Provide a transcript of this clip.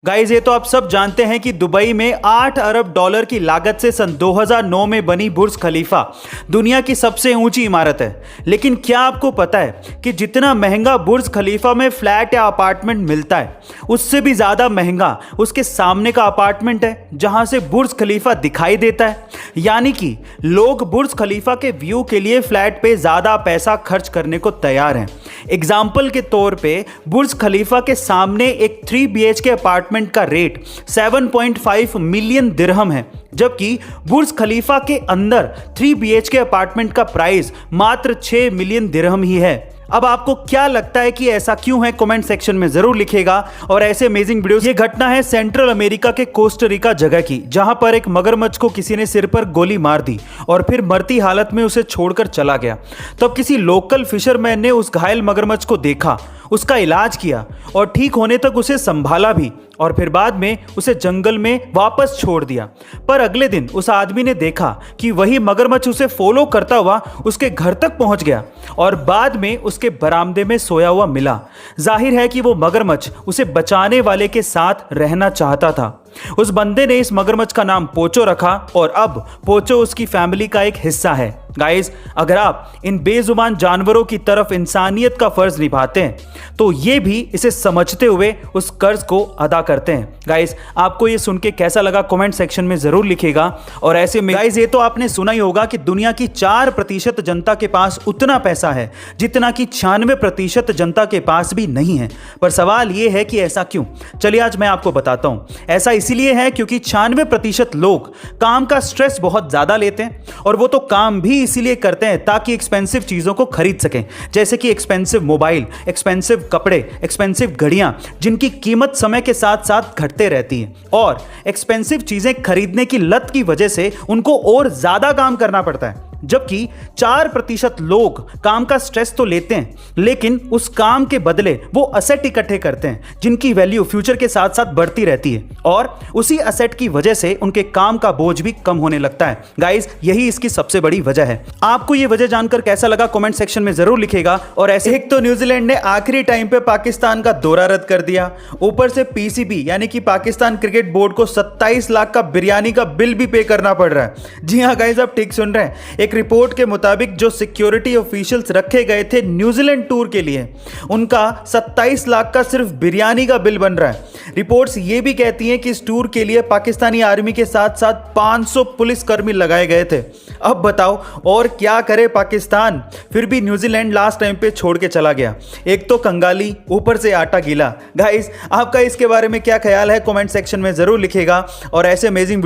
Guys ये तो आप सब जानते हैं कि दुबई में 8 अरब डॉलर की लागत से सन 2009 में बनी बुर्ज खलीफा दुनिया की सबसे ऊंची इमारत है। लेकिन क्या आपको पता है कि जितना महंगा बुर्ज खलीफा में फ्लैट या अपार्टमेंट मिलता है, उससे भी ज़्यादा महंगा उसके सामने का अपार्टमेंट है जहां से बुर्ज खलीफा दिखाई देता है। यानी कि लोग बुर्ज खलीफा के व्यू के लिए फ्लैट पे ज़्यादा पैसा खर्च करने को तैयार हैं। एग्जाम्पल के तौर पे बुर्ज खलीफा के सामने एक 3 BHK अपार्टमेंट का रेट 7.5 मिलियन दिरहम है, जबकि बुर्ज खलीफा के अंदर 3 BHK अपार्टमेंट का प्राइस मात्र 6 मिलियन दिरहम ही है। अब आपको क्या लगता है कि ऐसा क्यों है? कमेंट सेक्शन में जरूर लिखिएगा। और ऐसे अमेजिंग वीडियोस। ये घटना है सेंट्रल अमेरिका के कोस्टारिका जगह की, जहां पर एक मगरमच्छ को किसी ने सिर पर गोली मार दी और फिर मरती हालत में उसे छोड़कर चला गया। तब किसी लोकल फिशरमैन ने उस घायल मगरमच्छ को देखा, उसका इलाज किया और ठीक होने तक उसे संभाला भी, और फिर बाद में उसे जंगल में वापस छोड़ दिया। पर अगले दिन उस आदमी ने देखा कि वही मगरमच्छ उसे फॉलो करता हुआ उसके घर तक पहुंच गया और बाद में उसके बरामदे में सोया हुआ मिला। जाहिर है कि वो मगरमच्छ उसे बचाने वाले के साथ रहना चाहता था। उस बंदे ने इस मगरमच्छ का नाम पोचो रखा और अब पोचो उसकी फैमिली का एक हिस्सा है। गाइस, अगर आप इन बेजुबान जानवरों की तरफ इंसानियत का फर्ज निभाते हैं तो ये भी इसे समझते हुए उस कर्ज को अदा करते हैं। गाइस, आपको ये सुन के कैसा लगा? कमेंट सेक्शन में जरूर लिखिएगा। और ऐसे में गाइस, ये तो आपने सुना ही होगा कि दुनिया की 4% जनता के पास उतना पैसा है जितना कि 96% जनता के पास भी नहीं है। पर सवाल ये है कि ऐसा क्यों? चलिए आज मैं आपको बताता हूं। ऐसा इसीलिए है क्योंकि 96% लोग काम का स्ट्रेस बहुत ज्यादा लेते हैं, और वो तो काम भी इसीलिए करते हैं ताकि एक्सपेंसिव चीजों को खरीद सकें, जैसे कि एक्सपेंसिव मोबाइल, एक्सपेंसिव कपड़े, एक्सपेंसिव घड़ियां जिनकी कीमत समय के साथ साथ घटते रहती है। और एक्सपेंसिव चीजें खरीदने की लत की वजह से उनको और ज्यादा काम करना पड़ता है। जबकि 4% लोग काम का स्ट्रेस तो लेते हैं, लेकिन उस काम के बदले वो असेट इकट्ठे करते हैं जिनकी वैल्यू फ्यूचर के साथ साथ बढ़ती रहती है, और उसी असेट की वजह से उनके काम का बोझ भी कम होने लगता है। गाइस, यही इसकी सबसे बड़ी वजह है। आपको ये वजह जानकर कैसा लगा? कमेंट सेक्शन में जरूर लिखिएगा। और ऐसे एक तो न्यूजीलैंड ने आखिरी टाइम पे पाकिस्तान का दौरा रद्द कर दिया, ऊपर से PCB यानी कि पाकिस्तान क्रिकेट बोर्ड को 27 लाख का बिरयानी का बिल भी पे करना पड़ रहा है। जी हाँ गाइस, आप ठीक सुन रहे हैं। एक रिपोर्ट के मुताबिक जो सिक्योरिटी ऑफिशियल्स रखे गए थे न्यूजीलैंड टूर के लिए, उनका 27 लाख का सिर्फ बिरयानी का बिल बन रहा है। रिपोर्ट्स ये भी कहती हैं कि इस टूर के लिए पाकिस्तानी आर्मी के साथ साथ 500 पुलिसकर्मी लगाए गए थे। अब बताओ और क्या करे पाकिस्तान? फिर भी न्यूजीलैंड लास्ट टाइम पे छोड़ के चला गया। एक तो कंगाली, ऊपर से आटा गीला। गाइस, आपका इसके बारे में क्या ख्याल है? कमेंट सेक्शन में जरूर लिखिएगा। और ऐसे अमेजिंग वीडियो